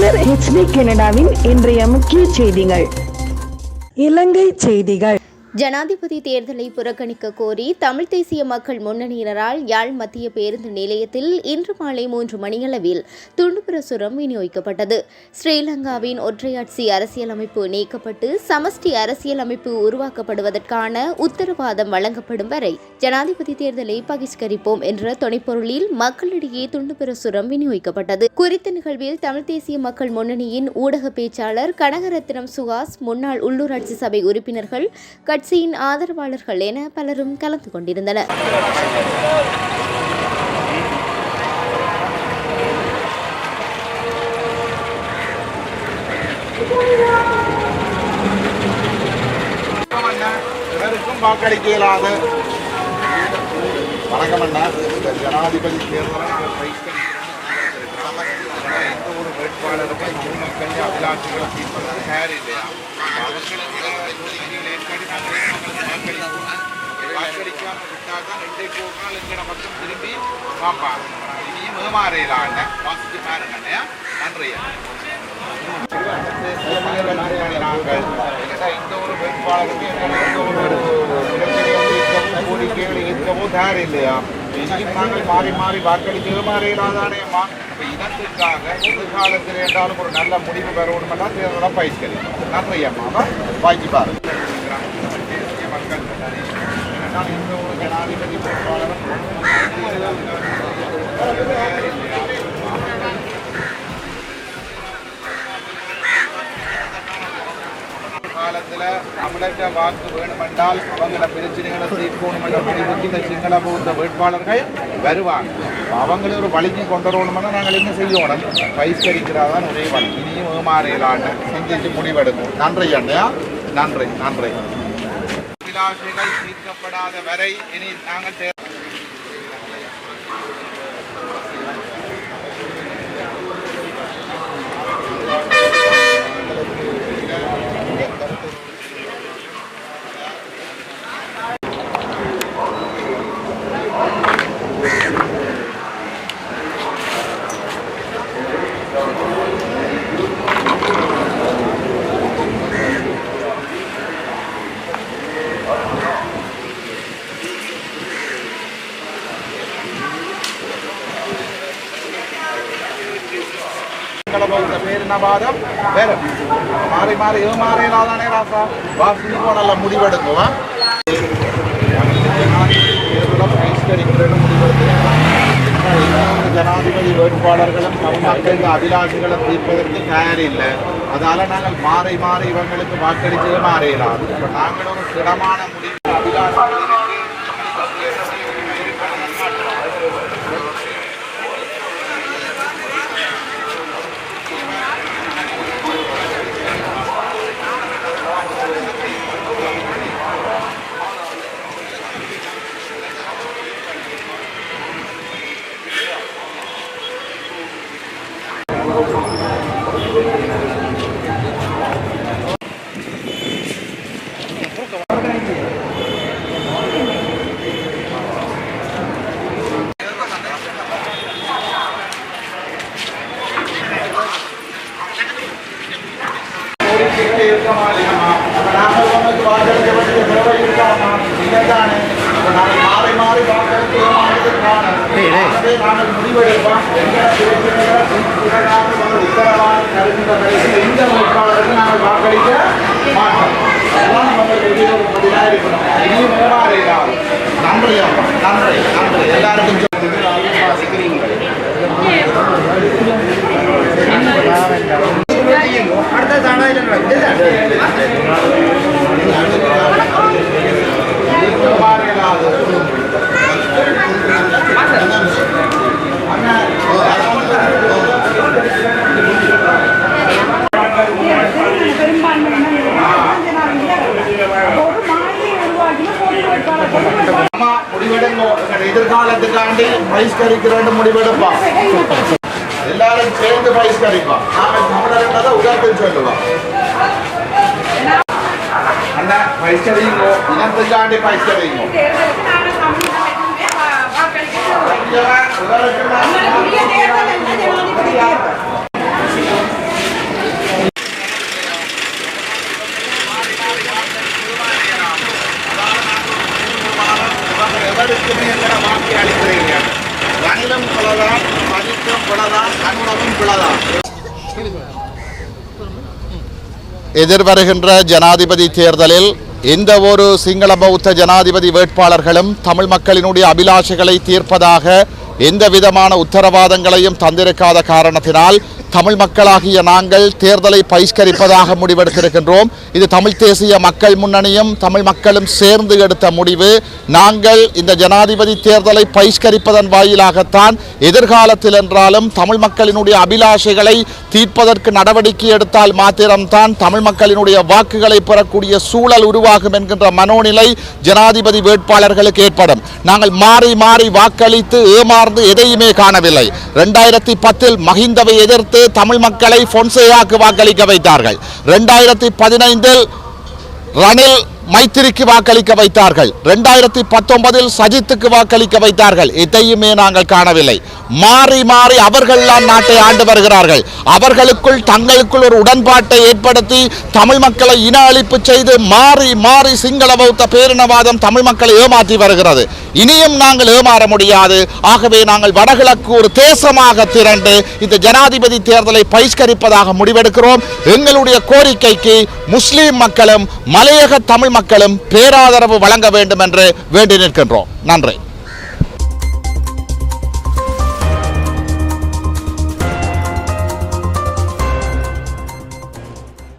கலைஞர் HD கனடாவின் இன்றைய முக்கிய செய்திகள். இலங்கை செய்திகள். ஜனாதிபதி தேர்தலை புறக்கணிக்க கோரி தமிழ் தேசிய மக்கள் முன்னணியினரால் யாழ் மத்திய பேருந்து நிலையத்தில் இன்று மாலை 3 மணியளவில் துண்டு பிரசுரம் விநியோகிக்கப்பட்டது. ஸ்ரீலங்காவின் ஒற்றையாட்சி அரசியலமைப்பு நீக்கப்பட்டு சமஷ்டி அரசியலமைப்பு உருவாக்கப்படுவதற்கான உத்தரவாதம் வழங்கப்படும் வரை ஜனாதிபதி தேர்தலை பகிஷ்கரிப்போம் என்ற துணைப்பொருளில் மக்களிடையே துண்டு பிரசுரம் விநியோகிக்கப்பட்டது. குறித்த நிகழ்வில் தமிழ் தேசிய மக்கள் முன்னணியின் ஊடக பேச்சாளர் கனகரத்னம் சுஹாஸ், முன்னாள் உள்ளூராட்சி சபை உறுப்பினர்கள், கட்சியின் ஆதரவாளர்கள் என பலரும் கலந்து கொண்டிருந்தனர். வாக்களிக்க இயலாத வணக்கம் அண்ணா. ஜனாதிபதி தேர்தலை எந்த ஒரு வேட்பாளருக்கும் மக்கள் அபிலாஷைகளை தீர்ப்பதற்கு தயார் இல்லையா? வாக்களிக்காம விட்டால்தான் 2 நாள் எங்கட மட்டும் திரும்பி பார்ப்பாங்க. இனியும் ஏமாறையிலான வாசிச்சு பாருங்க. நன்றியா. நாங்கள் எந்த ஒரு வேட்பாளருக்கும் எந்த ஒரு கோரிக்கைகளை ஏற்கவோ தயார் இல்லையா? இனியும் நாங்கள் மாறி மாறி வாக்களிக்க ஏமாறையிலாதானேம்மா. இப்போ இனத்துக்காக எதிர்காலத்தில் என்றாலும் ஒரு நல்ல முடிவு பெறணுமெல்லாம் தேர்தலாக பயிற்சிக்கிறோம். நன்றியம்மா. வாங்கி பாருங்க. மக்கள் இந்த ஒரு ஜனாதிபதி வேட்பாளரும் காலத்தில் தமிழக வாக்கு வேணுமென்றால் அவங்கள பிரச்சனைகளை தீர்க்கணும் என்ற முடிவுக்கு இந்த சிங்கள பௌத்த வேட்பாளர்கள் வருவாங்க. அவங்களே ஒரு வழிக்கு கொண்டு வரணும்னா நாங்கள் என்ன செய்யணும்? பயிஷ்கரிக்கிறதான் ஒரே வழி. இனியும் ஏமாறையிலான சிந்திச்சு முடிவெடுக்கும். நன்றி அண்ணையா. நன்றி. அபிலாஷைகள் தீர்க்கப்படாத வரை இனி நாங்கள் பேரினவாதம் வேற மாறி மாறி ஏமாறையிலாதானே ராசா வாசிக்கோ நல்ல முடிவெடுக்குவோம். ஜனாதிபதி வேட்பாளர்களும் மக்களுக்கு அபிலாஷைகளை தீர்ப்பதற்கு தயார் இல்லை. அதால நாங்கள் மாறி மாறி இவங்களுக்கு வாக்களிச்சு ஏமாறையிலாது. இப்போ நாங்கள் ஒரு திடமான முடிவு அபிலாஷை எதிர்காலத்துக்காண்டி பயிஷ்கரிக்கிறேன் முடிவெடுப்பான். எல்லாரும் சேர்ந்து பயிஷ்கரிப்பான். நாங்கள் தமிழர் உதாரணத்தில் சொல்லுவோம். அண்ணா பயிஷ்கரிங்கோ, இனத்துக்காண்டி பயிஷ்கரிங்கோ. எதிர்வருகின்ற ஜனாதிபதி தேர்தலில் எந்த ஒரு சிங்கள பௌத்த ஜனாதிபதி வேட்பாளர்களும் தமிழ் மக்களினுடைய அபிலாஷைகளை தீர்ப்பதாக எந்த விதமான உத்தரவாதங்களையும் தந்திருக்காத காரணத்தினால் தமிழ் மக்களாகிய நாங்கள் தேர்தலை பகிஷ்கரிப்பதாக முடிவெடுத்திருக்கின்றோம். இது தமிழ் தேசிய மக்கள் முன்னணியும் தமிழ் மக்களும் சேர்ந்து எடுத்த முடிவு. நாங்கள் இந்த ஜனாதிபதி தேர்தலை பகிஷ்கரிப்பதன் வாயிலாகத்தான் எதிர்காலத்தில் என்றாலும் தமிழ் மக்களினுடைய அபிலாஷைகளை தீர்ப்பதற்கு நடவடிக்கை எடுத்தால் மாத்திரம்தான் தமிழ் மக்களினுடைய வாக்குகளை பெறக்கூடிய சூழல் உருவாகும் என்கின்ற மனோநிலை ஜனாதிபதி வேட்பாளர்களுக்கு ஏற்படும். நாங்கள் மாறி மாறி வாக்களித்து ஏமாறு எதையுமே காணவில்லை. 2010 மஹிந்தவை எதிர்த்து தமிழ் மக்களை பொன்சேகாக்கு வாக்களிக்க வைத்தார்கள். 2015 ரணில் மைத்திரிக்கு வாக்களிக்க வைத்தார்கள். 2019 சஜித்துக்கு வாக்களிக்க வைத்தார்கள். இதையுமே நாங்கள் காணவில்லை. மாறி மாறி அவர்கள் நாட்டை ஆண்டு வருகிறார்கள். அவர்களுக்குள் தங்களுக்குள் ஒரு உடன்பாட்டை ஏற்படுத்தி தமிழ் மக்களை இன அழிப்பு செய்து மாறி மாறி சிங்கள பௌத்த பேரினவாதம் தமிழ் மக்களை ஏமாற்றி வருகிறது. இனியும் நாங்கள் ஏமாற முடியாது. ஆகவே நாங்கள் வடகிழக்கு ஒரு தேசமாக திரண்டு இந்த ஜனாதிபதி தேர்தலை பகிஷ்கரிப்பதாக முடிவெடுக்கிறோம். எங்களுடைய கோரிக்கைக்கு முஸ்லிம் மக்களும் மலையக தமிழ் மக்களும் பேராதரவு வழங்க வேண்டும் என்று வேண்டி நிற்கின்றோம். நன்றி.